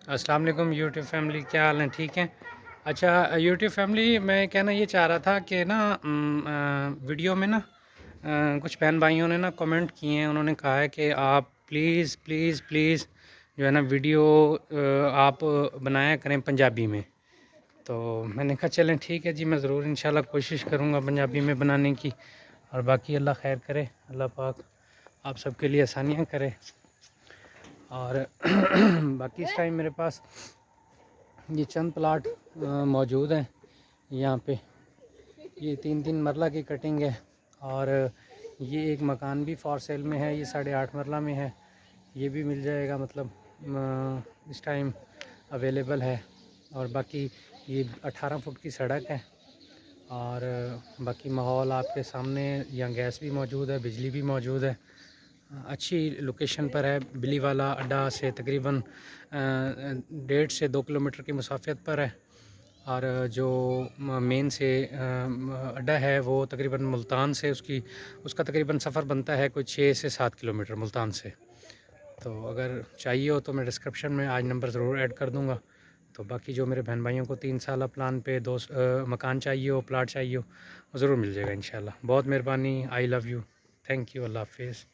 السلام علیکم YouTube family, کیا حال ہیں؟ ٹھیک ہیں؟ اچھا یوٹیوب فیملی، میں کہنا یہ چاہ رہا تھا کہ نا ویڈیو میں نا کچھ بہن بھائیوں نے نا کمنٹ کیے ہیں. انہوں نے کہا ہے کہ آپ پلیز پلیز پلیز جو ہے نا ویڈیو آپ بنایا کریں پنجابی میں. تو میں نے کہا چلیں ٹھیک ہے جی، میں ضرور انشاءاللہ کوشش کروں گا پنجابی میں بنانے کی. اور باقی اللہ خیر کرے، اللہ پاک آپ سب کے لیے آسانیاں کرے. اور باقی اس ٹائم میرے پاس یہ چند پلاٹ موجود ہیں یہاں پہ. یہ 3 مرلہ کی کٹنگ ہے، اور یہ ایک مکان بھی فار سیل میں ہے، یہ 8.5 مرلہ میں ہے. یہ بھی مل جائے گا، مطلب اس ٹائم اویلیبل ہے. اور باقی یہ 18 فٹ کی سڑک ہے، اور باقی ماحول آپ کے سامنے. یہاں گیس بھی موجود ہے، بجلی بھی موجود ہے. اچھی لوکیشن پر ہے، بلی والا اڈا سے تقریباً 1.5 سے 2 کلومیٹر کی مسافت پر ہے. اور جو مین سے اڈا ہے وہ تقریباً ملتان سے اس کا تقریباً سفر بنتا ہے کوئی 6 سے 7 کلومیٹر ملتان سے. تو اگر چاہیے ہو تو میں ڈسکرپشن میں آج نمبر ضرور ایڈ کر دوں گا. تو باقی جو میرے بہن بھائیوں کو 3 سالہ پلان پہ مکان چاہیے ہو، پلاٹ چاہیے ہو، وہ ضرور مل جائے گا انشاءاللہ. بہت مہربانی. I love you. Thank you. Allah حافظ.